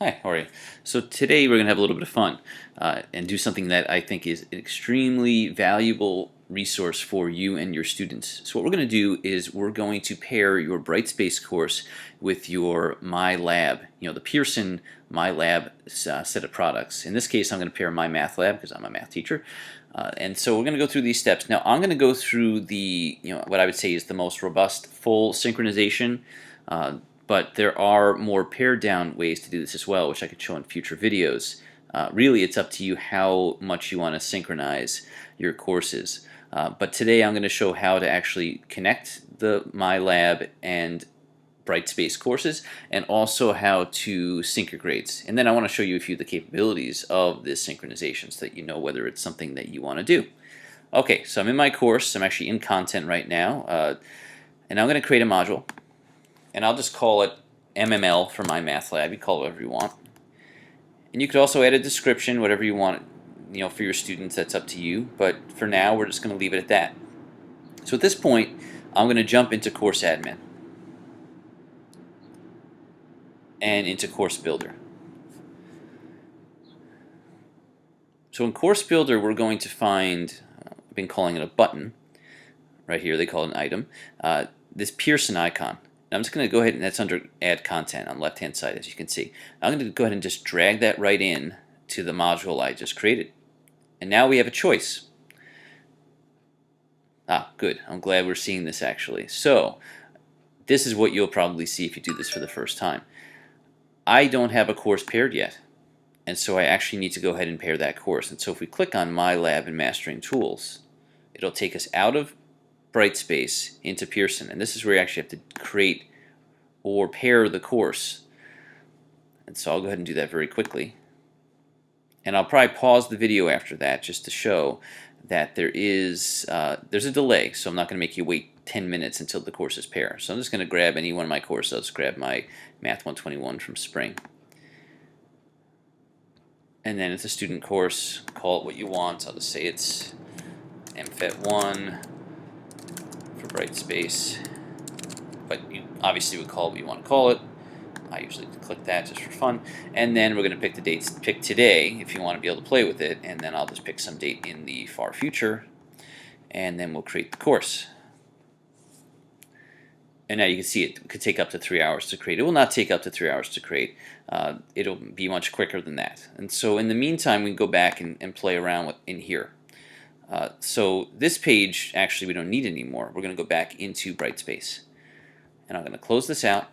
Hi, how are you? So today we're going to have a little bit of fun and do something that I think is an extremely valuable resource for you and your students. So what we're going to do is we're going to pair your Brightspace course with your MyLab, the Pearson MyLab set of products. In this case, I'm going to pair MyMathLab because I'm a math teacher. And so we're going to go through these steps. Now I'm going to go through the, what I would say is the most robust full synchronization. But there are more pared down ways to do this as well, which I could show in future videos. Really, it's up to you how much you want to synchronize your courses. But today I'm going to show how to actually connect the MyLab and Brightspace courses, and also how to sync your grades. And then I want to show you a few of the capabilities of this synchronization so that you know whether it's something that you want to do. Okay, so I'm in my course. I'm actually in content right now. And I'm going to create a module. And I'll just call it MML for MyMathLab. You call it whatever you want. And you could also add a description, whatever you want, for your students. That's up to you. But for now, we're just going to leave it at that. So at this point, I'm going to jump into Course Admin and into Course Builder. So in Course Builder, we're going to find, I've been calling it a button. Right here, they call it an item. This Pearson icon. I'm just going to go ahead, and that's under Add Content on the left-hand side, as you can see. I'm going to go ahead and just drag that right in to the module I just created. And now we have a choice. Good. I'm glad we're seeing this actually. So this is what you'll probably see if you do this for the first time. I don't have a course paired yet, and so I actually need to go ahead and pair that course. And so if we click on MyLab and Mastering Tools, it'll take us out of Brightspace into Pearson, and this is where you actually have to create or pair the course. And so I'll go ahead and do that very quickly, and I'll probably pause the video after that just to show that there's a delay, so I'm not going to make you wait 10 minutes until the courses pair. So I'm just going to grab any one of my courses. I'll just grab my Math 121 from spring, and then it's a student course. Call it what you want. I'll just say it's MFET 1 for Brightspace, but you obviously would call it what you want to call it. I usually click that just for fun, and then we're going to pick the dates. Pick today if you want to be able to play with it, and then I'll just pick some date in the far future, and then we'll create the course. And now you can see it could take up to 3 hours to create. It will not take up to 3 hours to create. It'll be much quicker than that. And so in the meantime, we can go back and play around in here. So this page, actually, we don't need anymore. We're going to go back into Brightspace. And I'm going to close this out.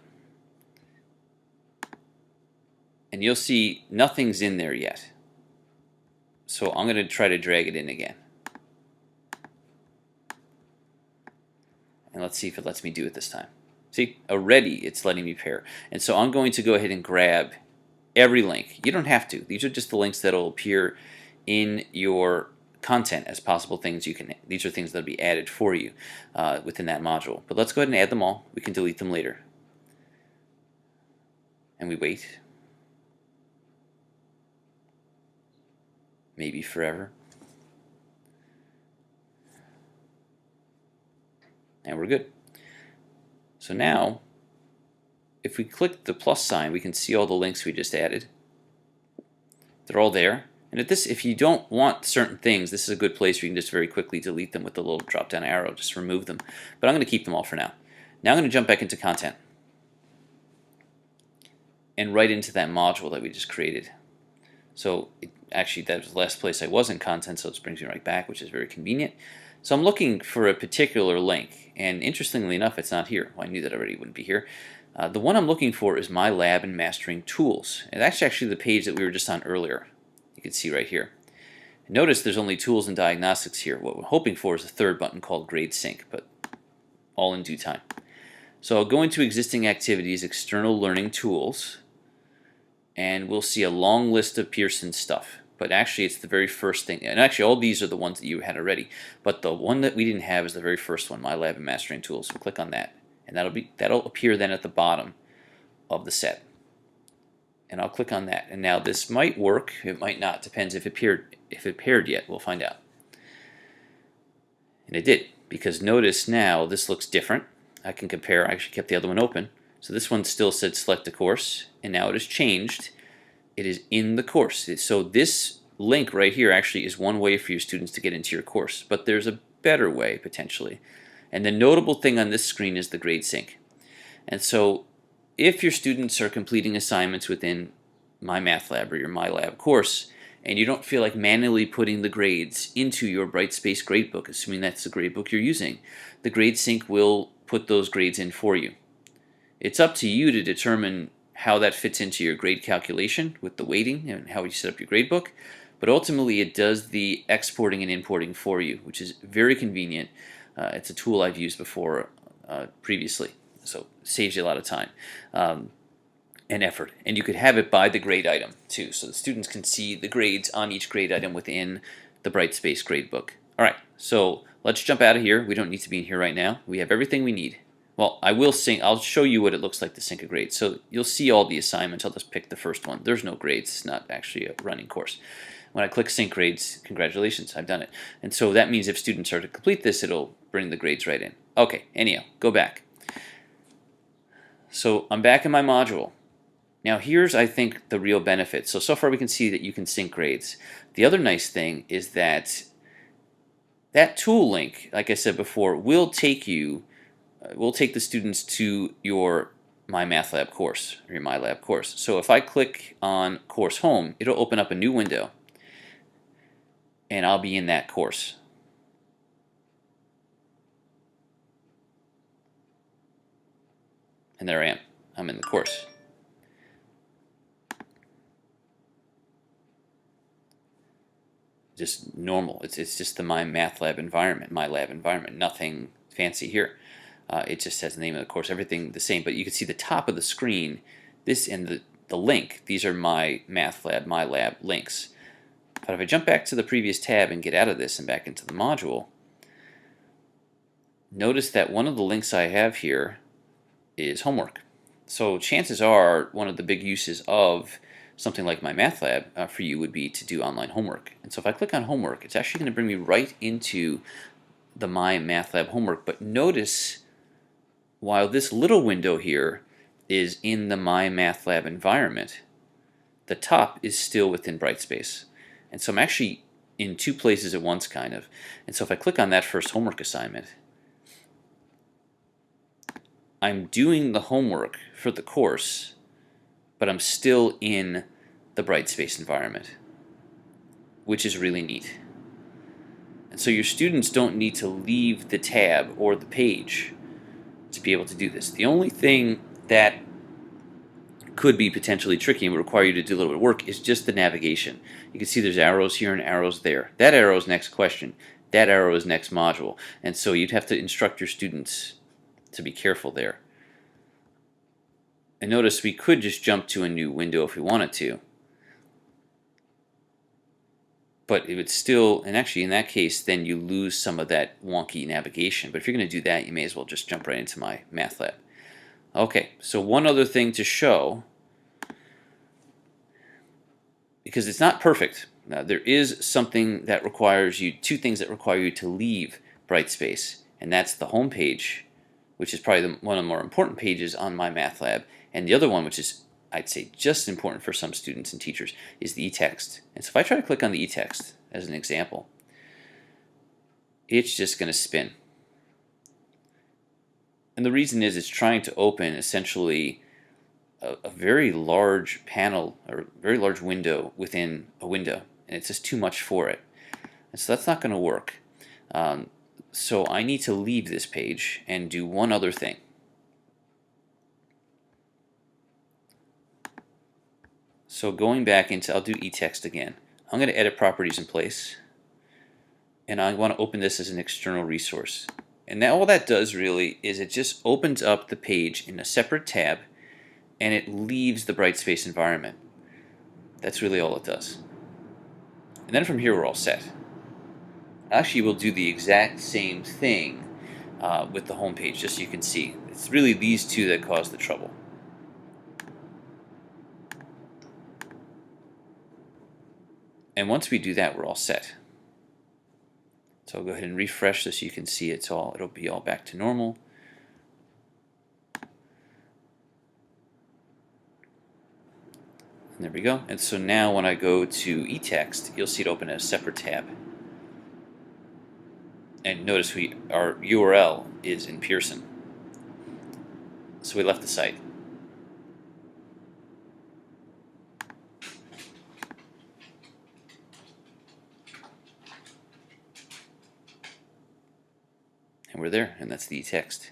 And you'll see nothing's in there yet. So I'm going to try to drag it in again. And let's see if it lets me do it this time. See, already it's letting me pair. And so I'm going to go ahead and grab every link. You don't have to. These are just the links that will appear in your content as possible things you can. These are things that will be added for you within that module. But let's go ahead and add them all. We can delete them later. And we wait. Maybe forever. And we're good. So now, if we click the plus sign, we can see all the links we just added. They're all there. And if you don't want certain things, this is a good place where you can just very quickly delete them with the little drop-down arrow. Just remove them. But I'm going to keep them all for now. Now I'm going to jump back into content and right into that module that we just created. So actually, that was the last place I was in content, so this brings me right back, which is very convenient. So I'm looking for a particular link, and interestingly enough, it's not here. Well, I knew that already wouldn't be here. The one I'm looking for is MyLab and Mastering Tools. And that's actually the page that we were just on earlier. You can see right here. Notice there's only Tools and Diagnostics here. What we're hoping for is a third button called Grade Sync, but all in due time. So I'll go into Existing Activities, External Learning Tools, and we'll see a long list of Pearson stuff. But actually, it's the very first thing. And actually, all these are the ones that you had already. But the one that we didn't have is the very first one, MyLab and Mastering Tools. So click on that. And that'll appear then at the bottom of the set. And I'll click on that. And now this might work. It might not. Depends if it paired yet. We'll find out. And it did. Because notice now this looks different. I can compare. I actually kept the other one open. So this one still said select a course. And now it has changed It is in the course. So this link right here actually is one way for your students to get into your course, but there's a better way potentially. And the notable thing on this screen is the grade sync. And so if your students are completing assignments within MyMathLab or your MyLab course, and you don't feel like manually putting the grades into your Brightspace gradebook, assuming that's the gradebook you're using, the grade sync will put those grades in for you. It's up to you to determine how that fits into your grade calculation with the weighting and how you set up your gradebook, but ultimately it does the exporting and importing for you, which is very convenient. It's a tool I've used before previously, so it saves you a lot of time and effort. And you could have it by the grade item too, so the students can see the grades on each grade item within the Brightspace gradebook. All right, so let's jump out of here. We don't need to be in here right now. We have everything we need. Well, I'll show you what it looks like to sync a grade. So you'll see all the assignments. I'll just pick the first one. There's no grades. It's not actually a running course. When I click sync grades, congratulations, I've done it. And so that means if students are to complete this, it'll bring the grades right in. Okay, anyhow, go back. So I'm back in my module. Now here's, I think, the real benefit. So far we can see that you can sync grades. The other nice thing is that that tool link, like I said before, will take the students to your MyMathLab course or your MyLab course. So if I click on Course Home, it'll open up a new window and I'll be in that course. And there I am. I'm in the course. Just normal. It's just the MyMathLab environment, MyLab environment. Nothing fancy here. It just has the name of the course, everything the same. But you can see the top of the screen, this and the link. These are MyMathLab, MyLab links. But if I jump back to the previous tab and get out of this and back into the module, notice that one of the links I have here is homework. So chances are one of the big uses of something like MyMathLab for you would be to do online homework. And so if I click on homework, it's actually going to bring me right into the MyMathLab homework. But notice, while this little window here is in the MyMathLab environment, the top is still within Brightspace. And so I'm actually in two places at once, kind of. And so if I click on that first homework assignment, I'm doing the homework for the course, but I'm still in the Brightspace environment, which is really neat. And so your students don't need to leave the tab or the page to be able to do this. The only thing that could be potentially tricky and would require you to do a little bit of work is just the navigation. You can see there's arrows here and arrows there. That arrow is next question. That arrow is next module. And so you'd have to instruct your students to be careful there. And notice we could just jump to a new window if we wanted to. But it would still, and actually in that case, then you lose some of that wonky navigation. But if you're going to do that, you may as well just jump right into MyMathLab. Okay, so one other thing to show, because it's not perfect. Now, there is something that requires you, two things that require you to leave Brightspace, and that's the home page, which is probably one of the more important pages on MyMathLab, and the other one, which is, I'd say, just important for some students and teachers, is the e-text. And so if I try to click on the e-text as an example, it's just going to spin. And the reason is it's trying to open essentially a very large panel or very large window within a window, and it's just too much for it. And so that's not going to work. So I need to leave this page and do one other thing. So going back into, I'll do e-text again. I'm going to edit properties in place, and I want to open this as an external resource. And now all that does really is it just opens up the page in a separate tab, and it leaves the Brightspace environment. That's really all it does. And then from here we're all set. Actually, we'll do the exact same thing with the home page, just so you can see. It's really these two that cause the trouble. And once we do that, we're all set. So I'll go ahead and refresh this so you can see it'll be all back to normal. There we go. And so now when I go to eText, you'll see it open in a separate tab. And notice our URL is in Pearson. So we left the site. And we're there, and that's the text.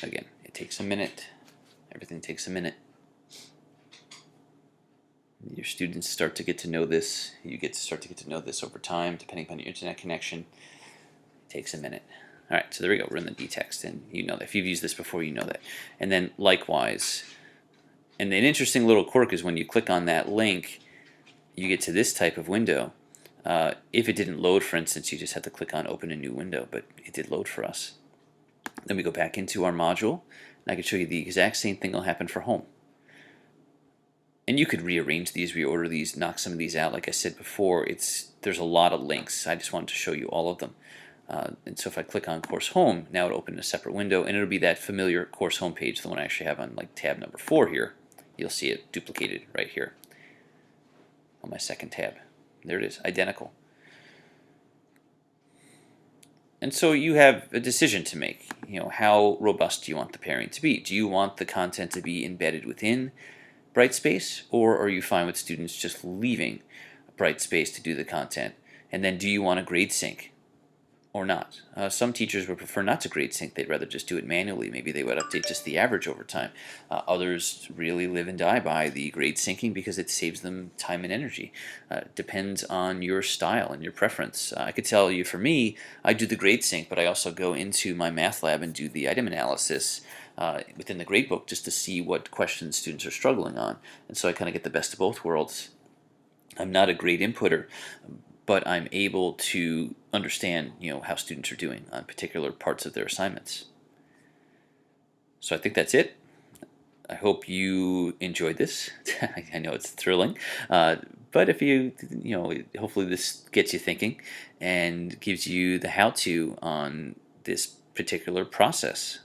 Again, it takes a minute. Everything takes a minute. Your students start to get to know this. You start to get to know this over time, depending upon your internet connection. It takes a minute. All right, so there we go. We're in the dtext, and you know that. If you've used this before, you know that. And then likewise, and an interesting little quirk is when you click on that link, you get to this type of window. If it didn't load, for instance, you just have to click on Open a New Window, but it did load for us. Then we go back into our module, and I can show you the exact same thing will happen for home. And you could rearrange these, reorder these, knock some of these out. Like I said before, there's a lot of links. I just wanted to show you all of them. And so if I click on Course Home, now it'll open a separate window, and it'll be that familiar Course Home page, the one I actually have on like tab number 4 here. You'll see it duplicated right here on my second tab. There it is, identical. And so you have a decision to make. You know, how robust do you want the pairing to be? Do you want the content to be embedded within Brightspace, or are you fine with students just leaving Brightspace to do the content? And then do you want a grade sync or not? Some teachers would prefer not to grade sync. They'd rather just do it manually. Maybe they would update just the average over time. Others really live and die by the grade syncing because it saves them time and energy. Depends on your style and your preference. I could tell you, for me, I do the grade sync, but I also go into MyMathLab and do the item analysis within the gradebook just to see what questions students are struggling on. And so I kind of get the best of both worlds. I'm not a grade inputter, but I'm able to understand, how students are doing on particular parts of their assignments. So I think that's it. I hope you enjoyed this. I know it's thrilling, but if hopefully this gets you thinking and gives you the how-to on this particular process.